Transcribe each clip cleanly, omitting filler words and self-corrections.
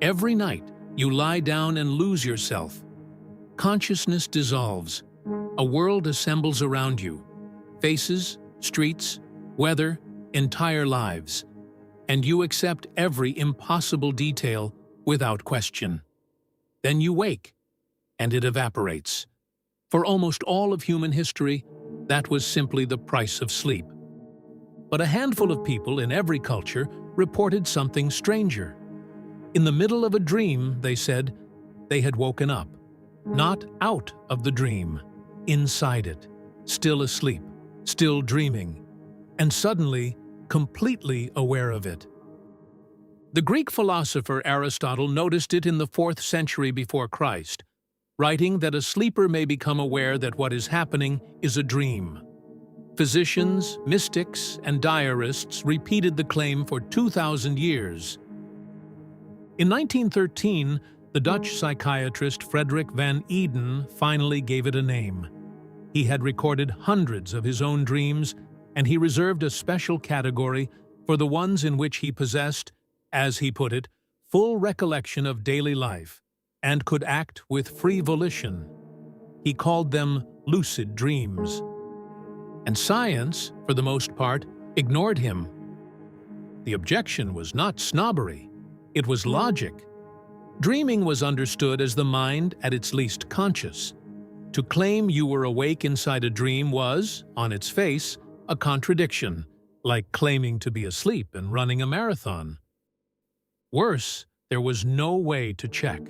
Every night, you lie down and lose yourself. Consciousness dissolves. A world assembles around you. Faces, streets, weather, entire lives. And you accept every impossible detail without question. Then you wake, and it evaporates. For almost all of human history, that was simply the price of sleep. But a handful of people in every culture reported something stranger. In the middle of a dream, they said, they had woken up, not out of the dream, inside it, still asleep, still dreaming, and suddenly completely aware of it. The Greek philosopher Aristotle noticed it in the 4th century before Christ, writing that a sleeper may become aware that what is happening is a dream. Physicians, mystics, and diarists repeated the claim for 2,000 years. In 1913, the Dutch psychiatrist Frederik van Eeden finally gave it a name. He had recorded hundreds of his own dreams, and he reserved a special category for the ones in which he possessed, as he put it, full recollection of daily life, and could act with free volition. He called them lucid dreams. And science, for the most part, ignored him. The objection was not snobbery, it was logic. Dreaming was understood as the mind at its least conscious. To claim you were awake inside a dream was, on its face, a contradiction, like claiming to be asleep and running a marathon. Worse, there was no way to check.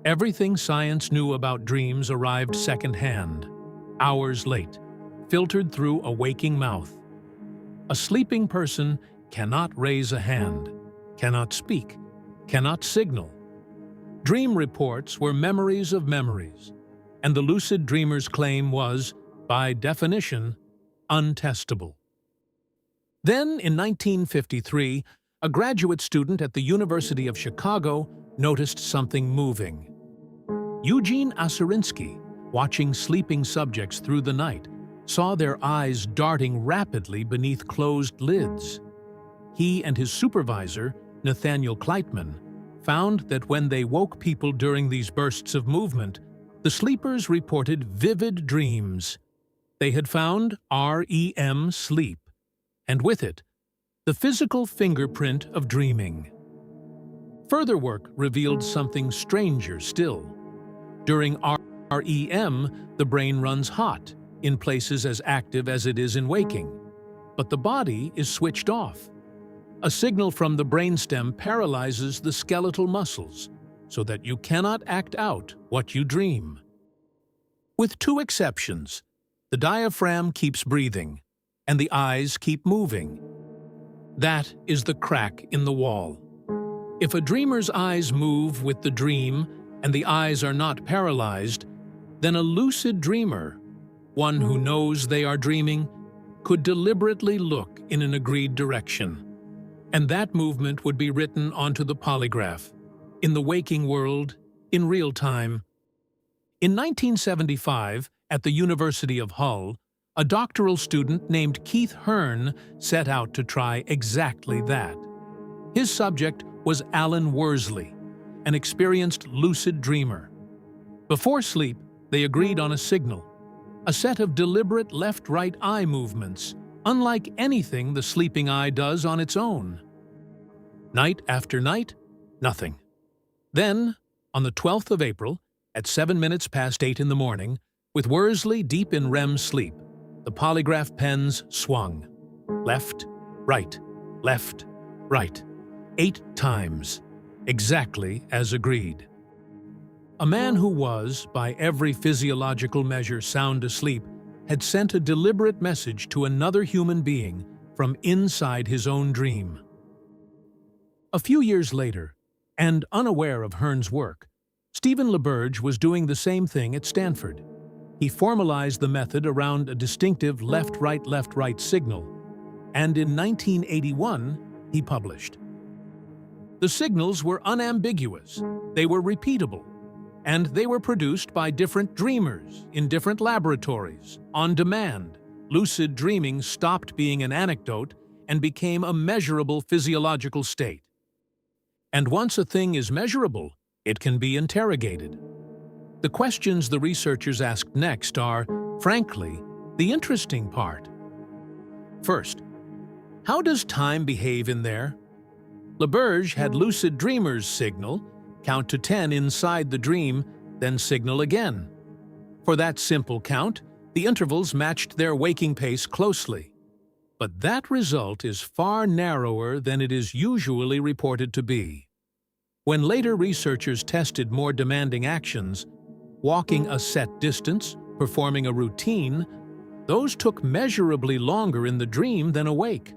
Everything science knew about dreams arrived secondhand, hours late, filtered through a waking mouth. A sleeping person cannot raise a hand, cannot speak, cannot signal. Dream reports were memories of memories, and the lucid dreamer's claim was, by definition, untestable. Then, in 1953, a graduate student at the University of Chicago noticed something moving. Eugene Aserinsky, watching sleeping subjects through the night, saw their eyes darting rapidly beneath closed lids. He and his supervisor, Nathaniel Kleitman, found that when they woke people during these bursts of movement, the sleepers reported vivid dreams. They had found REM sleep, and with it, the physical fingerprint of dreaming. Further work revealed something stranger still. During REM, the brain runs hot, in places as active as it is in waking, but the body is switched off. A signal from the brainstem paralyzes the skeletal muscles, so that you cannot act out what you dream. With two exceptions, the diaphragm keeps breathing, and the eyes keep moving. That is the crack in the wall. If a dreamer's eyes move with the dream and the eyes are not paralyzed, then a lucid dreamer, one who knows they are dreaming, could deliberately look in an agreed direction. And that movement would be written onto the polygraph, in the waking world, in real time. In 1975, at the University of Hull, a doctoral student named Keith Hearn set out to try exactly that. His subject was Alan Worsley, an experienced lucid dreamer. Before sleep, they agreed on a signal, a set of deliberate left-right eye movements, unlike anything the sleeping eye does on its own. Night after night, nothing. Then, on the 12th of April, at 7 minutes past 8 in the morning, with Worsley deep in REM sleep, the polygraph pens swung. Left, right, 8 times, exactly as agreed. A man who was, by every physiological measure, sound asleep, had sent a deliberate message to another human being from inside his own dream. A few years later, and unaware of Hearn's work, Stephen LaBerge was doing the same thing at Stanford. He formalized the method around a distinctive left-right signal, and in 1981, he published. The signals were unambiguous, they were repeatable, and they were produced by different dreamers in different laboratories, on demand. Lucid dreaming stopped being an anecdote and became a measurable physiological state. And once a thing is measurable, it can be interrogated. The questions the researchers asked next are, frankly, the interesting part. First, how does time behave in there? LaBerge had lucid dreamers signal, count to 10 inside the dream, then signal again. For that simple count, the intervals matched their waking pace closely. But that result is far narrower than it is usually reported to be. When later researchers tested more demanding actions, walking a set distance, performing a routine, those took measurably longer in the dream than awake.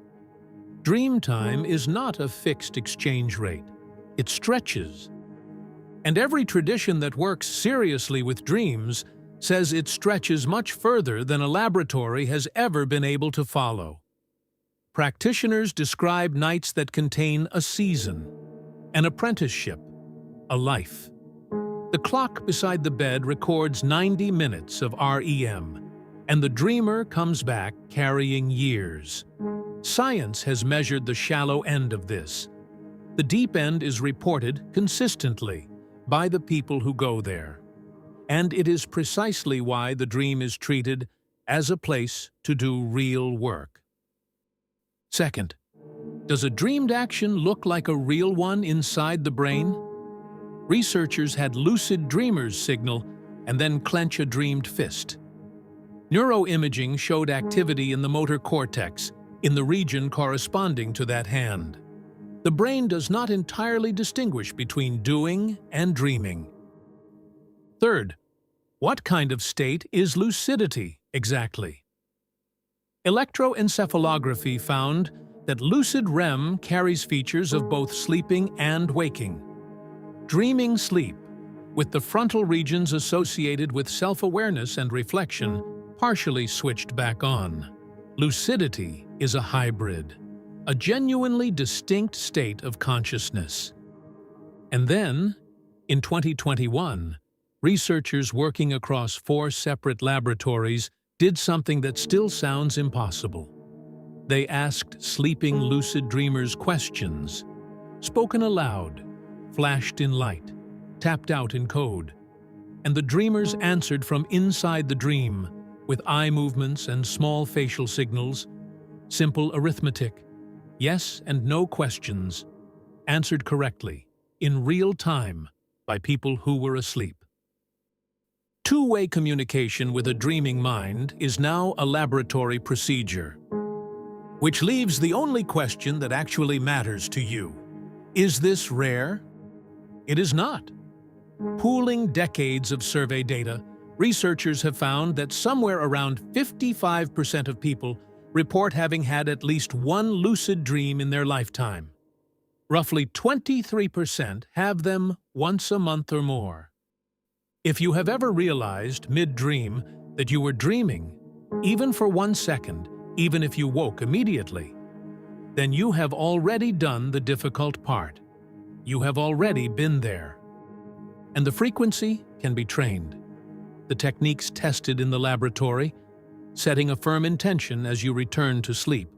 Dream time is not a fixed exchange rate. It stretches. And every tradition that works seriously with dreams says it stretches much further than a laboratory has ever been able to follow. Practitioners describe nights that contain a season, an apprenticeship, a life. The clock beside the bed records 90 minutes of REM, and the dreamer comes back carrying years. Science has measured the shallow end of this. The deep end is reported consistently by the people who go there. And it is precisely why the dream is treated as a place to do real work. Second, does a dreamed action look like a real one inside the brain? Researchers had lucid dreamers signal and then clench a dreamed fist. Neuroimaging showed activity in the motor cortex, in the region corresponding to that hand. The brain does not entirely distinguish between doing and dreaming. Third, what kind of state is lucidity exactly? Electroencephalography found that lucid REM carries features of both sleeping and waking. Dreaming sleep, with the frontal regions associated with self-awareness and reflection, partially switched back on. Lucidity is a hybrid, a genuinely distinct state of consciousness. And then, in 2021, researchers working across 4 separate laboratories did something that still sounds impossible. They asked sleeping lucid dreamers questions, spoken aloud, flashed in light, tapped out in code, and the dreamers answered from inside the dream with eye movements and small facial signals, simple arithmetic, yes and no questions, answered correctly, in real time, by people who were asleep. Two-way communication with a dreaming mind is now a laboratory procedure, which leaves the only question that actually matters to you. Is this rare? It is not. Pooling decades of survey data, researchers have found that somewhere around 55% of people report having had at least one lucid dream in their lifetime. Roughly 23% have them once a month or more. If you have ever realized mid-dream that you were dreaming, even for 1 second, even if you woke immediately, then you have already done the difficult part. You have already been there. And the frequency can be trained. The techniques tested in the laboratory, setting a firm intention as you return to sleep,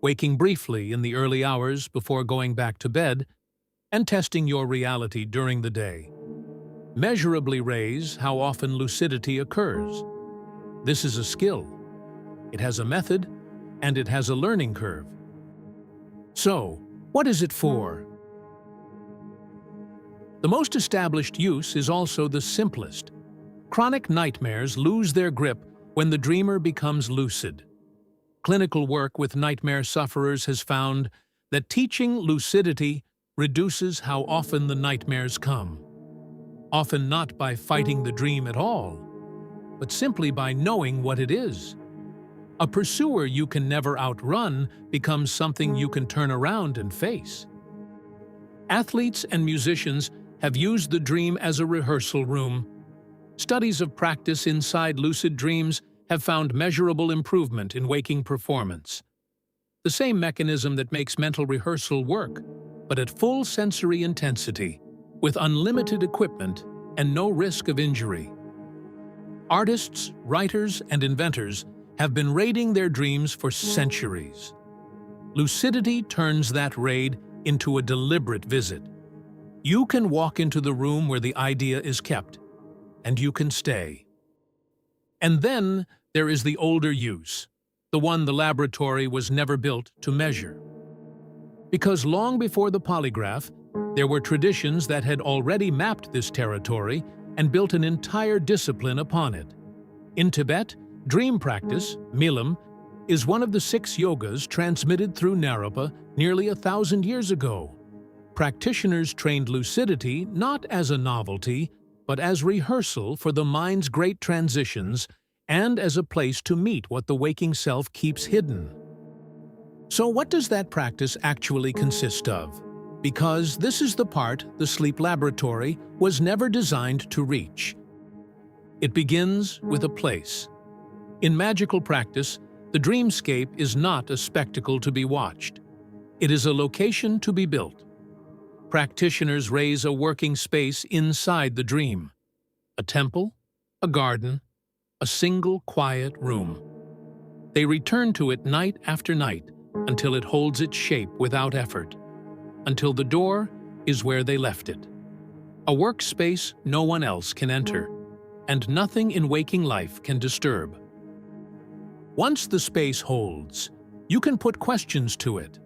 waking briefly in the early hours before going back to bed, and testing your reality during the day. Measurably raise how often lucidity occurs. This is a skill. It has a method, and it has a learning curve. So, what is it for? The most established use is also the simplest. Chronic nightmares lose their grip when the dreamer becomes lucid. Clinical work with nightmare sufferers has found that teaching lucidity reduces how often the nightmares come. Often not by fighting the dream at all, but simply by knowing what it is. A pursuer you can never outrun becomes something you can turn around and face. Athletes and musicians have used the dream as a rehearsal room. Studies of practice inside lucid dreams have found measurable improvement in waking performance. The same mechanism that makes mental rehearsal work, but at full sensory intensity, with unlimited equipment and no risk of injury. Artists, writers, and inventors have been raiding their dreams for centuries. Lucidity turns that raid into a deliberate visit, You can walk into the room where the idea is kept, and you can stay. And then there is the older use, the one the laboratory was never built to measure. Because long before the polygraph, there were traditions that had already mapped this territory and built an entire discipline upon it. In Tibet, dream practice, Milam, is one of the 6 yogas transmitted through Naropa nearly 1,000 years ago. Practitioners trained lucidity not as a novelty, but as rehearsal for the mind's great transitions and as a place to meet what the waking self keeps hidden. So what does that practice actually consist of? Because this is the part the sleep laboratory was never designed to reach. It begins with a place. In magical practice, the dreamscape is not a spectacle to be watched. It is a location to be built. Practitioners raise a working space inside the dream. A temple, a garden, a single quiet room. They return to it night after night until it holds its shape without effort, until the door is where they left it. A workspace no one else can enter, and nothing in waking life can disturb. Once the space holds, you can put questions to it.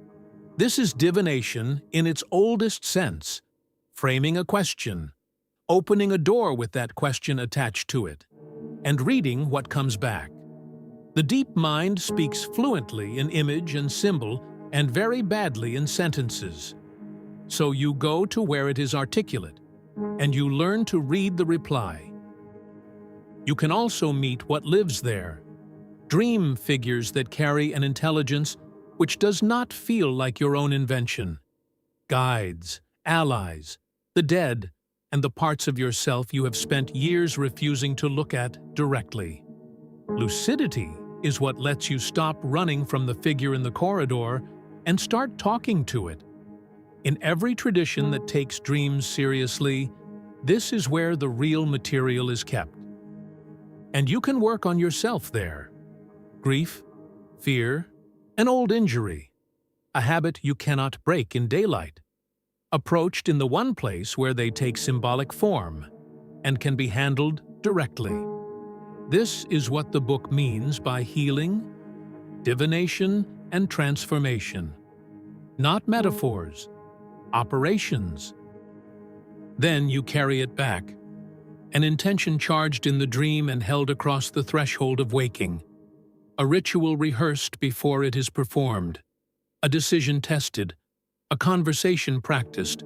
This is divination in its oldest sense, framing a question, opening a door with that question attached to it, and reading what comes back. The deep mind speaks fluently in image and symbol and very badly in sentences. So you go to where it is articulate, and you learn to read the reply. You can also meet what lives there, dream figures that carry an intelligence which does not feel like your own invention. Guides, allies, the dead, and the parts of yourself you have spent years refusing to look at directly. Lucidity is what lets you stop running from the figure in the corridor and start talking to it. In every tradition that takes dreams seriously, this is where the real material is kept. And you can work on yourself there. Grief, fear, an old injury, a habit you cannot break in daylight, approached in the one place where they take symbolic form and can be handled directly. This is what the book means by healing, divination, and transformation. Not metaphors, operations. Then you carry it back, an intention charged in the dream and held across the threshold of waking, a ritual rehearsed before it is performed, a decision tested, a conversation practiced,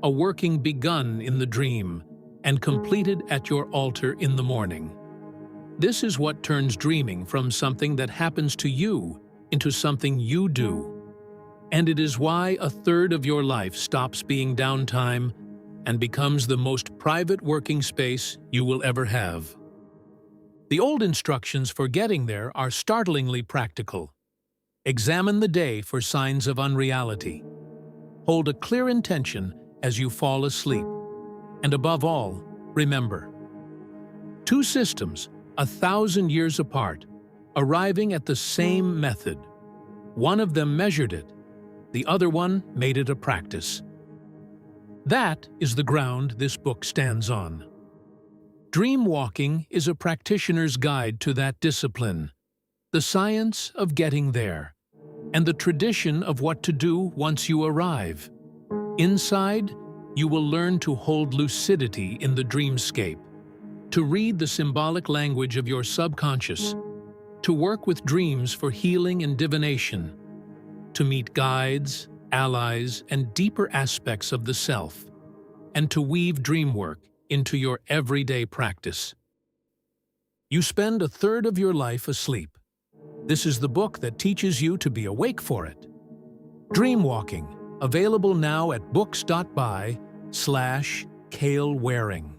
a working begun in the dream and completed at your altar in the morning. This is what turns dreaming from something that happens to you into something you do. And it is why 1/3 of your life stops being downtime and becomes the most private working space you will ever have. The old instructions for getting there are startlingly practical. Examine the day for signs of unreality. Hold a clear intention as you fall asleep. And above all, remember. 2 systems, 1,000 years apart, arriving at the same method. One of them measured it. The other one made it a practice. That is the ground this book stands on. Dream walking is a practitioner's guide to that discipline, the science of getting there, and the tradition of what to do once you arrive. Inside, you will learn to hold lucidity in the dreamscape, to read the symbolic language of your subconscious, to work with dreams for healing and divination, to meet guides, allies, and deeper aspects of the self, and to weave dream work into your everyday practice. You spend 1/3 of your life asleep. This is the book that teaches you to be awake for it. Dreamwalking, available now at books.by/Cale Waring.